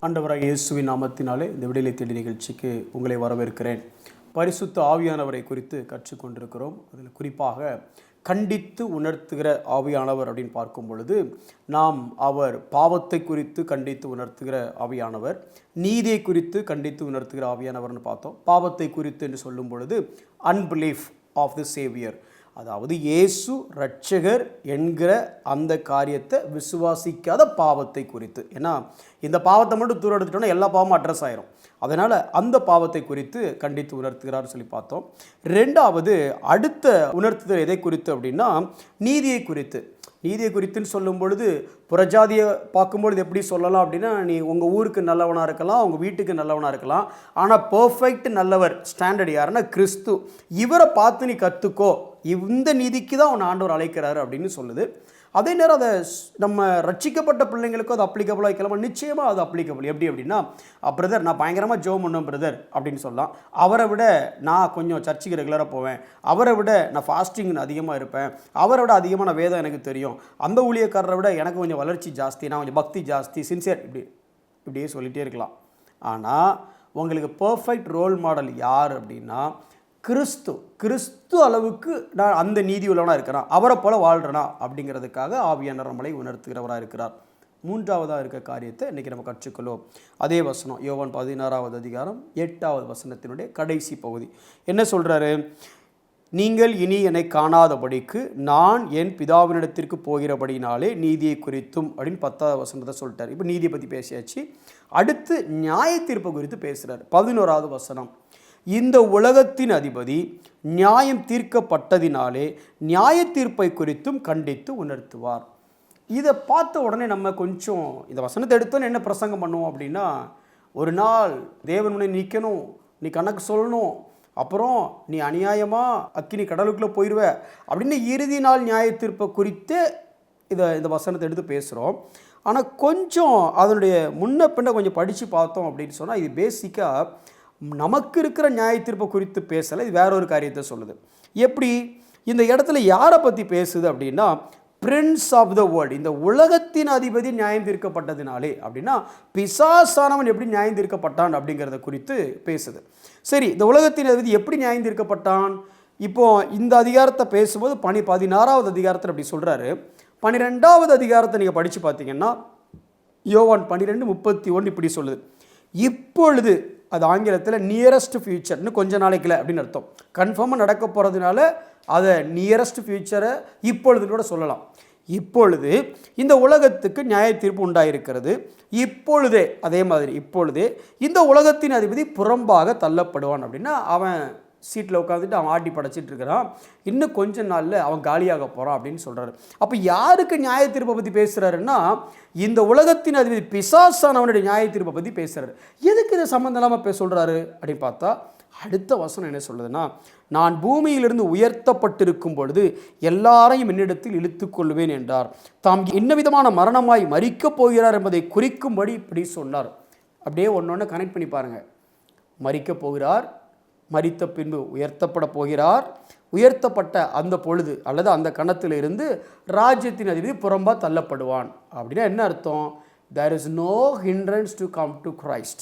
ஆண்டவராகிய இயேசுவின் நாமத்தினாலே இந்த விடுதலை தேடி நிகழ்ச்சிக்கு உங்களை வரவேற்கிறேன். பரிசுத்த ஆவியானவரை குறித்து கற்றுக்கொண்டிருக்கிறோம். அதில் குறிப்பாக கண்டித்து உணர்த்துகிற ஆவியானவர் அப்படின்னு பார்க்கும் பொழுது நாம் அவர் பாவத்தை குறித்து கண்டித்து உணர்த்துகிற ஆவியானவர், நீதியை குறித்து கண்டித்து உணர்த்துகிற ஆவியானவர்னு பார்த்தோம். பாவத்தை குறித்து என்று சொல்லும் பொழுது அன்பிலீஃப் ஆஃப் தி சேவியர், அதாவது இயேசு இரட்சகர் என்கிற அந்த காரியத்தை விசுவாசிக்காத பாவத்தை குறித்து. ஏன்னா இந்த பாவத்தை மட்டும் தூரம் எடுத்துட்டோன்னா எல்லா பாவமும் அட்ரஸ் ஆயிரும். அதனால் அந்த பாவத்தை குறித்து கண்டித்து உணர்த்துகிறார் சொல்லி பார்த்தோம். ரெண்டாவது அடுத்த உணர்த்துதல் எதை குறித்து அப்படின்னா நீதியை குறித்து. நீதியை குறித்துன்னு சொல்லும் பொழுது புறஜாதியை பார்க்கும்பொழுது எப்படி சொல்லலாம் அப்படின்னா, நீ உங்கள் ஊருக்கு நல்லவனாக இருக்கலாம், உங்கள் வீட்டுக்கு நல்லவனாக இருக்கலாம், ஆனால் பர்ஃபெக்ட் நல்லவர் ஸ்டாண்டர்ட் யாருன்னா கிறிஸ்து. இவரை பார்த்து நீ கற்றுக்கோ, இந்த நீதிக்கு தான் அவன் ஆண்டவர் அழைக்கிறாரு அப்படின்னு சொல்லுது. அதே நேரம் அதை நம்ம ரட்சிக்கப்பட்ட பிள்ளைங்களுக்கும் அது அப்ளிகபிளாக வைக்கலாமா? நிச்சயமாக அது அப்ளிகபிள். எப்படி அப்படின்னா, பிரதர் நான் பயங்கரமாக ஜெபம் பண்ணுவேன் பிரதர் அப்படின்னு சொல்லலாம். அவரை விட நான் கொஞ்சம் சர்ச்சுக்கு ரெகுலராக போவேன், அவரை விட நான் ஃபாஸ்டிங் அதிகமாக இருப்பேன், அவரை விட அதிகமாக நான் வேதம் எனக்கு தெரியும், அந்த ஊழியக்காரரை விட எனக்கு கொஞ்சம் வளர்ச்சி ஜாஸ்தி, நான் கொஞ்சம் பக்தி ஜாஸ்தி, சின்சியர், இப்படியே சொல்லிகிட்டே இருக்கலாம். ஆனால் உங்களுக்கு பர்ஃபெக்ட் ரோல் மாடல் யார் அப்படின்னா கிறிஸ்து அளவுக்கு நான் அந்த நீதி உள்ளவனாக இருக்கிறான், அவரை போல வாழ்கிறனா அப்படிங்கிறதுக்காக ஆவியானவர் நம்மளை உணர்த்துகிறவராக இருக்கிறார். மூன்றாவதாக இருக்க காரியத்தை இன்றைக்கி நம்ம கற்றுக்கொள்வோம். அதே வசனம் யோவான் 16வது அதிகாரம் 8வது வசனத்தினுடைய கடைசி பகுதி என்ன சொல்கிறாரு? நீங்கள் இனி என்னை காணாதபடிக்கு நான் என் பிதாவினிடத்திற்கு போகிறபடினாலே நீதியை குறித்தும் அப்படின்னு 10வது வசனத்தை சொல்லிட்டார். இப்போ நீதியை பற்றி பேசியாச்சு. அடுத்து நியாய தீர்ப்பு குறித்து பேசுகிறார். 11வது வசனம், இந்த உலகத்தின் அதிபதி நியாயம் தீர்க்கப்பட்டதினாலே நியாய தீர்ப்பை குறித்தும் கண்டித்து உணர்த்துவார். இதை பார்த்த உடனே நம்ம கொஞ்சம் இந்த வசனத்தை எடுத்தோன்னு என்ன பிரசங்கம் பண்ணுவோம் அப்படின்னா, ஒரு நாள் தேவன் முன்னே நிற்கணும், நீ கணக்கு சொல்லணும், அப்புறம் நீ அநியாயமாக அக்கினி கடலுக்குள்ளே போயிடுவ அப்படின்னு இறுதி நாள் நியாய தீர்ப்பை குறித்து இந்த வசனத்தை எடுத்து பேசுகிறோம். ஆனால் கொஞ்சம் அதனுடைய முன்ன பின்ன கொஞ்சம் படித்து பார்த்தோம் அப்படின்னு சொன்னால் இது பேசிக்காக நமக்கு இருக்கிற நியாய தீர்ப்பை குறித்து பேசலை, இது வேற ஒரு காரியத்தை சொல்லுது. எப்படி இந்த இடத்துல யாரை பற்றி பேசுது அப்படின்னா, பிரின்ஸ் ஆஃப் த வேர்ல்டு, இந்த உலகத்தின் அதிபதி நியாயம் தீர்க்கப்பட்டதினாலே அப்படின்னா பிசாசானவன் எப்படி நியாயம் தீர்க்கப்பட்டான் அப்படிங்கிறத குறித்து பேசுது. சரி, இந்த உலகத்தின் அதிபதி எப்படி நியாயம் தீர்க்கப்பட்டான்? இப்போ இந்த அதிகாரத்தை பேசும்போது 16வது அதிகாரத்தில் அப்படி சொல்கிறாரு. 12வது அதிகாரத்தை நீங்கள் படித்து பார்த்தீங்கன்னா யோவான் 12:31 இப்படி சொல்லுது. இப்பொழுது, அது ஆங்கிலத்தில் நியரஸ்ட் ஃபியூச்சர்னு கொஞ்ச நாளைக்குல அப்படின்னு அர்த்தம். கன்ஃபார்மாக நடக்க போகிறதுனால அதை நியரஸ்ட் ஃபியூச்சரை இப்பொழுதுன்னு கூட சொல்லலாம். இப்பொழுது இந்த உலகத்துக்கு நியாய தீர்ப்பு உண்டாயிருக்கிறது. இப்பொழுதே, அதே மாதிரி இப்பொழுதே இந்த உலகத்தின் அதிபதி புறம்பாக தள்ளப்படுவான் அப்படின்னா அவன் சீட்டில் உட்காந்துட்டு அவன் ஆட்டி படைச்சிட்டு இருக்கிறான், இன்னும் கொஞ்ச நாளில் அவன் காலியாக போகிறான் அப்படின்னு சொல்கிறாரு. அப்போ யாருக்கு நியாய தீர்ப்பை பற்றி பேசுகிறாருன்னா, இந்த உலகத்தின் அதிபதி பிசாசானவனுடைய நியாய தீர்ப்பை பற்றி பேசுகிறாரு. எதுக்கு இதை சம்மந்தம் இல்லாமல் சொல்கிறாரு அப்படின்னு பார்த்தா, அடுத்த வசனம் என்ன சொல்லுதுன்னா, நான் பூமியிலிருந்து உயர்த்தப்பட்டிருக்கும் பொழுது எல்லாரையும் என்னிடத்தில் இழுத்துக்கொள்வேன் என்றார். தாம் என்ன விதமான மரணமாய் மரிக்கப் போகிறார் என்பதை குறிக்கும்படி இப்படி சொன்னார். அப்படியே ஒன்று கனெக்ட் பண்ணி பாருங்கள். மரிக்கப் போகிறார், மரித்த பின்பு உயர்த்தப்பட போகிறார், உயர்த்தப்பட்ட அந்த பொழுது அல்லது அந்த கணத்திலிருந்து ராஜ்யத்தின் அதிபதி புறம்பா தள்ளப்படுவான். அப்படின்னா என்ன அர்த்தம்? there is no hindrance to come to Christ,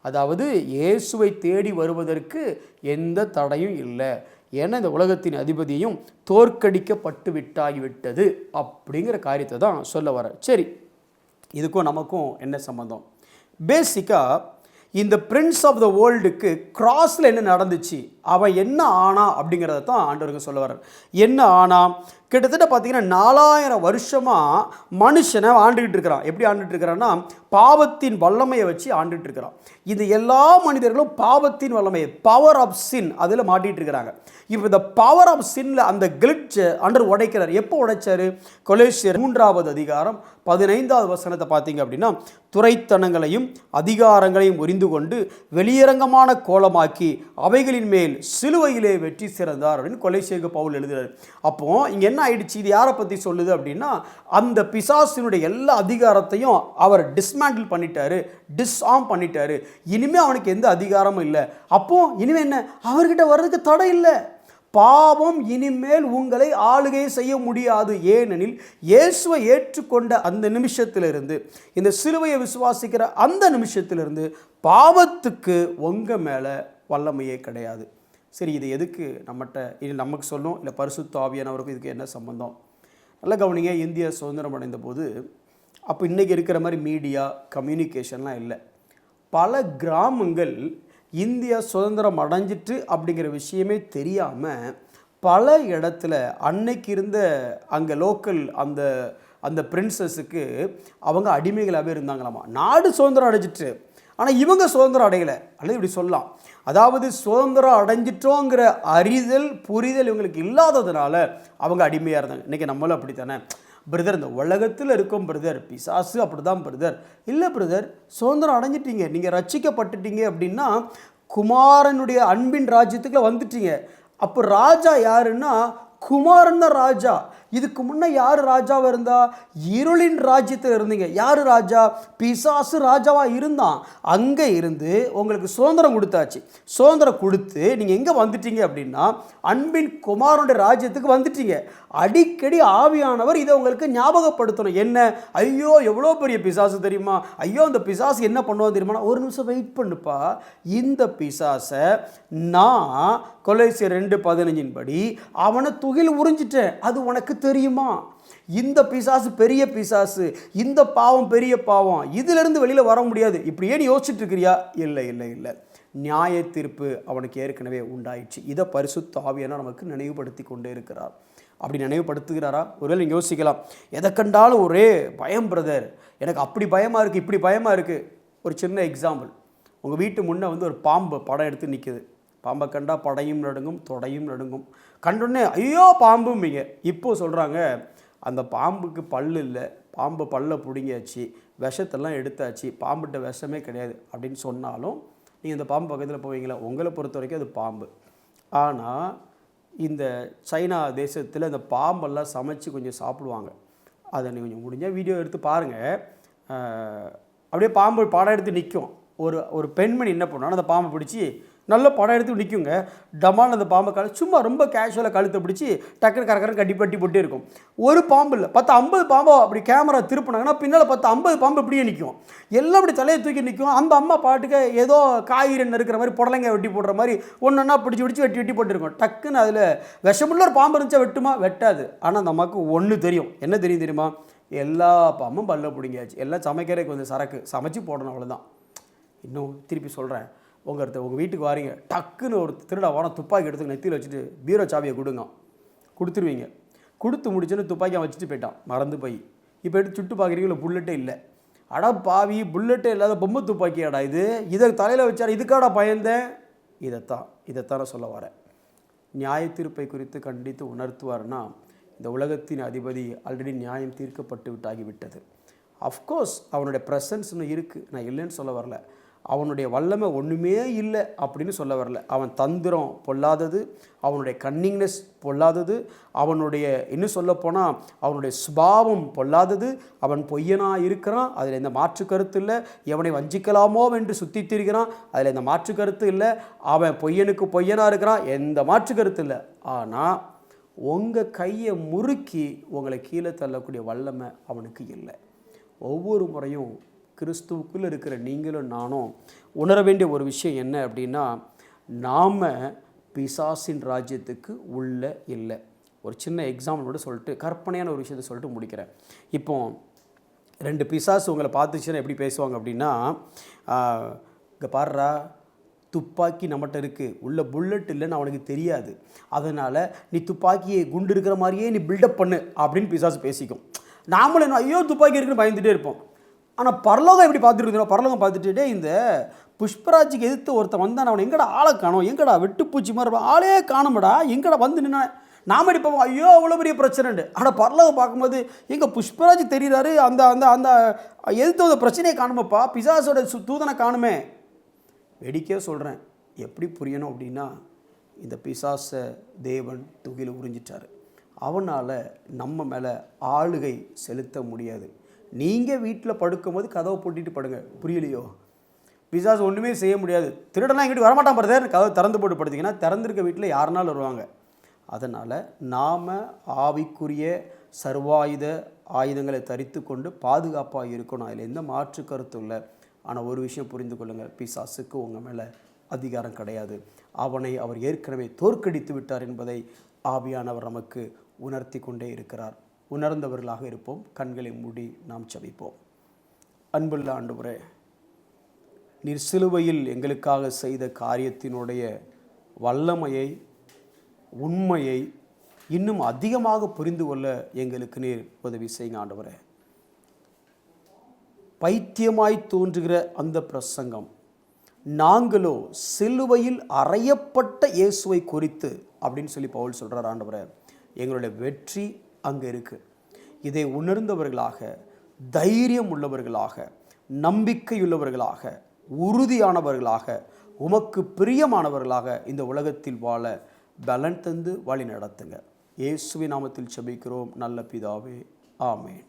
அதாவது இயேசுவை தேடி வருவதற்கு எந்த தடையும் இல்லை, ஏன்னா இந்த உலகத்தின் அதிபதியும் தோற்கடிக்கப்பட்டு விட்டாகிவிட்டது அப்படிங்கிற காரியத்தை தான் சொல்ல வர. சரி, இதுக்கும் நமக்கும் என்ன சம்பந்தம்? பேசிக்காக இந்த பிரின்ஸ் ஆஃப் த வேர்ல்டுக்கு கிராஸில் என்ன நடந்துச்சு, அவன் என்ன ஆனா அப்படிங்கிறத தான் ஆண்டவருக்கு சொல்ல வர்றார். என்ன ஆனா, கிட்டத்தட்ட பார்த்தீங்கன்னா 4000 வருஷமாக மனுஷனை ஆண்டுகிட்டு இருக்கிறான். எப்படி ஆண்டுகிட்டு இருக்கிறான்னா, பாவத்தின் வல்லமையை வச்சு ஆண்டுகிட்டு இருக்கிறான். இந்த எல்லா மனிதர்களும் பாவத்தின் வல்லமையை, பவர் ஆஃப் சின், அதில் மாட்டிகிட்டு இருக்கிறாங்க. இப்போ இந்த பவர் ஆஃப் சின்னில் அந்த கிளிட்சை ஆண்டவர் உடைக்கிறார். எப்போ உடைச்சாரு? கொலோசியர் 3வது அதிகாரம் 15வது வசனத்தை பார்த்தீங்க அப்படின்னா, துரைத்தனங்களையும் அதிகாரங்களையும் உரிந்து கொண்டு வெளியரங்கமான கோலமாக்கி அவைகளின் மேல் சிலுவையிலே வெற்றி சிறந்தார் அப்படின்னு கொலோசியருக்கு பவுல் எழுதுறாரு. அப்போ இங்கே என்ன ஆயிடுச்சு? இது யாரை பற்றி சொல்லுது அப்படின்னா, அந்த பிசாசினுடைய எல்லா அதிகாரத்தையும் அவர் டிஸ்மேண்டில் பண்ணிட்டாரு, டிஸ்ஆர்ம் பண்ணிட்டாரு. இனிமேல் அவனுக்கு எந்த அதிகாரமும் இல்லை. அப்போ இனிமேல் என்ன? அவர்கிட்ட வர்றதுக்கு தடை இல்லை. பாவம் இனிமேல் உங்களை ஆளுகை செய்ய முடியாது. ஏனெனில் இயேசுவை ஏற்றுக்கொண்ட அந்த நிமிஷத்திலிருந்து, இந்த சிலுவையை விசுவாசிக்கிற அந்த நிமிஷத்திலிருந்து பாவத்துக்கு உங்கள் மேலே வல்லமையே கிடையாது. சரி, இது எதுக்கு இது நமக்கு சொல்லும், இல்லை பரிசுத்த ஆவியானவருக்கும் இதுக்கு என்ன சம்பந்தம்? நல்ல கவனிங்க. இந்தியா சுதந்திரம் அடைந்த போது அப்போ இன்றைக்கி இருக்கிற மாதிரி மீடியா கம்யூனிகேஷன்லாம் இல்லை. பல கிராமங்கள் இந்தியா சுதந்திரம் அடைஞ்சிட்டு அப்படிங்கிற விஷயமே தெரியாமல் பல இடத்துல அன்னைக்கு இருந்த அங்கே லோக்கல் அந்த அந்த பிரின்சஸுக்கு அவங்க அடிமைகளாகவே இருந்தாங்களாமா. நாடு சுதந்திரம் அடைஞ்சிட்டு, ஆனால் இவங்க சுதந்திரம் அடையலை. அல்லது இப்படி சொல்லலாம், அதாவது சுதந்திரம் அடைஞ்சிட்டோங்கிற அறிதல் புரிதல் இவங்களுக்கு இல்லாததுனால அவங்க அடிமையாக இருந்தாங்க. இன்றைக்கி நம்மளும் அப்படி தானே பிரதர், இந்த உலகத்தில் இருக்கும் பிரதர், பிசாசு அப்படி தான் பிரதர். இல்லை பிரதர், சுதந்திரம் அடைஞ்சிட்டீங்க, நீங்கள் ரட்சிக்கப்பட்டுட்டீங்க அப்படின்னா குமாரனுடைய அன்பின் ராஜ்யத்துக்குள்ள வந்துட்டீங்க. அப்போ ராஜா யாருன்னா குமாரன் தான் ராஜா. இதுக்கு முன்னே யார் ராஜாவாக இருந்தா? இருளின் ராஜ்யத்தில் இருந்தீங்க. யார் ராஜா? பிசாசு ராஜாவாக இருந்தான். அங்கே இருந்து உங்களுக்கு சுதந்திரம் கொடுத்தாச்சு. சுதந்திரம் கொடுத்து நீங்கள் எங்கே வந்துட்டீங்க அப்படின்னா அன்பின் குமாரனுடைய ராஜ்யத்துக்கு வந்துட்டீங்க. அடிக்கடி ஆவியானவர் இதை உங்களுக்கு ஞாபகப்படுத்தணும். என்ன? ஐயோ எவ்வளோ பெரிய பிசாசு தெரியுமா, ஐயோ அந்த பிசாசு என்ன பண்ணுவோம் தெரியுமா, ஒரு நிமிஷம் வெயிட் பண்ணுப்பா, இந்த பிசாசை நான் கொலைசியர் 2:15 படி அவனை துகில் உறிஞ்சிட்டேன், அது உனக்கு தெரியுமா? இந்த பிசாசு பெரிய பிசாசு, இந்த பாவம் பெரிய பாவம், இதிலிருந்து வெளியில் வர முடியாது. இப்படி ஏன் யோசிச்சுட்டு இருக்கிறியா? இல்லை இல்லை இல்லை, நியாய தீர்ப்பு அவனுக்கு ஏற்கனவே உண்டாயிடுச்சு. இதை பரிசுத்த ஆவியானவர் நமக்கு நினைவுபடுத்தி கொண்டே இருக்கிறார். அப்படி நினைவுபடுத்துகிறாரா? ஒருவேளை நீங்கள் யோசிக்கலாம், எதை கண்டாலும் ஒரே பயம் பிரதர், எனக்கு அப்படி பயமாக இருக்குது, இப்படி பயமாக இருக்குது. ஒரு சின்ன எக்ஸாம்பிள், உங்கள் வீட்டு முன்னே ஒரு பாம்பு படம் எடுத்து நிற்குது. பாம்பை கண்டா படையும் நடுங்கும் தொடையும் நடுங்கும். கண்டோடனே ஐயோ பாம்பும்பீங்க. இப்போது சொல்கிறாங்க அந்த பாம்புக்கு பல்லு இல்லை, பாம்பு பல்லை பிடுங்கியாச்சு, விஷத்தெல்லாம் எடுத்தாச்சு, பாம்புகிட்ட விஷமே கிடையாது அப்படின்னு சொன்னாலும் நீங்கள் இந்த பாம்பு பக்கத்தில் போவீங்களா? உங்களை பொறுத்த வரைக்கும் அது பாம்பு. ஆனால் இந்த சைனா தேசத்தில் இந்த பாம்பெல்லாம் சமைச்சு கொஞ்சம் சாப்பிடுவாங்க. அதை நீங்கள் கொஞ்சம் முடிஞ்சால் வீடியோ எடுத்து பாருங்கள். அப்படியே பாம்பு படம் எடுத்து நிற்கும். ஒரு பெண்மணி என்ன பண்ணுவாங்கன்னா அந்த பாம்பை பிடிச்சி நல்ல படம் எடுத்து நிற்குங்க. டமால் அந்த பாம்பை சும்மா ரொம்ப கேஷுவலாக கழுத்தை பிடிச்சி டக்குனு கரக்கரன்னு கட்டி போட்டே இருக்கும். ஒரு பாம்பு இல்லை, 10-50 பாம்போ அப்படி கேமரா திருப்பினாங்கன்னா பின்னால் 10-50 பாம்பு இப்படியே நிற்கும். எல்லாம் அப்படி தலையை தூக்கி நிற்கும். அந்த அம்மா பாட்டுக்கு ஏதோ காய்கறி நறுக்கிற மாதிரி புடலங்காய் வெட்டி போடுற மாதிரி ஒன்றா பிடிச்சி வெட்டி போட்டுருக்கும். டக்குன்னு அதில் விஷமுள்ள ஒரு பாம்பு இருந்துச்சா வெட்டுமா? வெட்டாது. ஆனால் அந்த அம்மாவுக்கு ஒன்று தெரியும். என்ன தெரியுமா? எல்லா பாம்பும் பல்ல பிடிங்கியாச்சு, எல்லாம் சமைக்கிறதுக்கு கொஞ்சம் சரக்கு சமைச்சு போடணும், அவ்வளோதான். இன்னும் திருப்பி சொல்கிறேன், உங்கள் வீட்டுக்கு வாரீங்க, டக்குன்னு ஒரு திருட வாரம் துப்பாக்கி எடுத்து நெத்தியில் வச்சுட்டு பீரோ சாவியை கொடுத்துருவீங்க. கொடுத்து முடிச்சுன்னு துப்பாக்கியை வச்சுட்டு போயிட்டான், மறந்து போய். இப்போ எடுத்து சுட்டு பார்க்குறீங்களா, புல்லட்டே இல்லை. அடா பாவி, புல்லட்டே இல்லாத பொம்மை துப்பாக்கியாடா இது, இதை தலையில் வச்சார், இதுக்காடா பயந்தேன். இதைத்தான் நான் சொல்ல வரேன். நியாய தீர்ப்பை குறித்து கண்டித்து உணர்த்துவார்னா, இந்த உலகத்தின் அதிபதி ஆல்ரெடி நியாயம் தீர்க்கப்பட்டு விட்டாகிவிட்டது. அஃப்கோர்ஸ் அவனுடைய ப்ரெசன்ஸ்னு இருக்குது, நான் இல்லைன்னு சொல்ல வரல. அவனுடைய வல்லமை ஒன்றுமே இல்லை அப்படின்னு சொல்ல வரல. அவன் தந்திரம் பொல்லாதது, அவனுடைய கன்னிங்னஸ் பொல்லாதது, அவனுடைய இன்னும் சொல்லப்போனால் அவனுடைய சுபாவம் பொல்லாதது. அவன் பொய்யனாக இருக்கிறான், அதில் எந்த மாற்று கருத்து இல்லை. எவனை வஞ்சிக்கலாமோ என்று சுற்றி திரிகிறான், அதில் எந்த மாற்று கருத்து இல்லை. அவன் பொய்யனுக்கு பொய்யனாக இருக்கிறான், எந்த மாற்று கருத்து இல்லை. ஆனால் உங்கள் கையை முறுக்கி உங்களை கீழே தள்ளக்கூடிய வல்லமை அவனுக்கு இல்லை. ஒவ்வொரு முறையும் கிறிஸ்துவுக்குள்ளே இருக்கிற நீங்களும் நானும் உணர வேண்டிய ஒரு விஷயம் என்ன அப்படின்னா, நாம் பிசாசின் ராஜ்யத்துக்கு உள்ளே இல்லை. ஒரு சின்ன எக்ஸாம்பிளோட சொல்லிட்டு கற்பனையான ஒரு விஷயத்தை சொல்லிட்டு முடிக்கிறேன். இப்போ 2 பிசாசு உங்களை பார்த்துச்சுன்னா எப்படி பேசுவாங்க அப்படின்னா, இங்கே பாடுறா, துப்பாக்கி நம்மகிட்ட இருக்குது, உள்ள புல்லட் இல்லைன்னு அவனுக்கு தெரியாது, அதனால் நீ துப்பாக்கியை குண்டு இருக்கிற மாதிரியே நீ பில்டப் பண்ணு அப்படின்னு பிசாசு பேசிக்கும். நாமளும் என்ன ஐயோ துப்பாக்கி இருக்குன்னு பயந்துகிட்டே இருப்போம். ஆனால் பரலோகம் எப்படி பார்த்துட்டு பரலோகம் பார்த்துட்டே இந்த புஷ்பராஜுக்கு எதிர்த்து ஒருத்தன் வந்தான், அவனை எங்கடா ஆளை காணும், எங்கடா வெட்டுப்பூச்சி மாதிரி ஆளே காணுமடா, எங்கடா வந்து நின்னா நாம் அடிப்போம், ஐயோ அவ்வளோ பெரிய பிரச்சனைண்டு. ஆனால் பரலோகம் பார்க்கும்போது எங்கள் புஷ்பராஜ் தெரிகிறாரு, அந்த அந்த அந்த எதிர்த்து அந்த பிரச்சனையை காணுமப்பா, பிசாசோட தூதனை காணுமே. வெடிக்கே சொல்கிறேன், எப்படி புரியணும் அப்படின்னா, இந்த பிசாசை தேவன் துகில் உறிஞ்சிட்டார். அவனால் நம்ம மேலே ஆளுகை செலுத்த முடியாது. நீங்கள் வீட்டில் படுக்கும்போது கதவை போட்டிட்டு படுங்க, புரியலையோ? பிசாசு ஒன்றுமே செய்ய முடியாது. திருடனா இங்கிட்டு வரமாட்டான் பிரதர், கதவை திறந்து போட்டு படுத்திங்கன்னா திறந்துருக்க வீட்டில் யாருனாலும் வருவாங்க. அதனால் நாம் ஆவிக்குரிய சர்வாயுத ஆயுதங்களை தரித்து கொண்டு பாதுகாப்பாக இருக்கணும். அதில் எந்த மாற்று கருத்தும் இல்லை. ஆனால் ஒரு விஷயம் புரிந்து கொள்ளுங்கள், பிசாசுக்கு உங்கள் மேலே அதிகாரம் கிடையாது. அவனை அவர் ஏற்கனவே தோற்கடித்து விட்டார் என்பதை ஆவியானவர் நமக்கு உணர்த்தி கொண்டே இருக்கிறார். உணர்ந்தவர்களாக இருப்போம். கண்களை மூடி நாம் ஜெபிப்போம். அன்புள்ள ஆண்டவரே, நீர் சிலுவையில் எங்களுக்காக செய்த காரியத்தினுடைய வல்லமையை, உண்மையை இன்னும் அதிகமாக புரிந்து கொள்ள எங்களுக்கு நீர் உதவி செய்யுங்க ஆண்டவரே. பைத்தியமாய் தோன்றுகிற அந்த பிரசங்கம், நாங்களோ சிலுவையில் அறையப்பட்ட இயேசுவை குறித்து அப்படின்னு சொல்லி பவுல் சொல்கிறார். ஆண்டவரே, எங்களுடைய வெற்றி அங்கே இருக்குது. இதை உணர்ந்தவர்களாக, தைரியம் உள்ளவர்களாக, நம்பிக்கையுள்ளவர்களாக, உறுதியானவர்களாக, உமக்கு பிரியமானவர்களாக இந்த உலகத்தில் வாழ பலன் தந்து வழி நடத்துங்க. இயேசுவின் நாமத்தில் ஜெபிக்கிறோம் நல்ல பிதாவே, ஆமென்.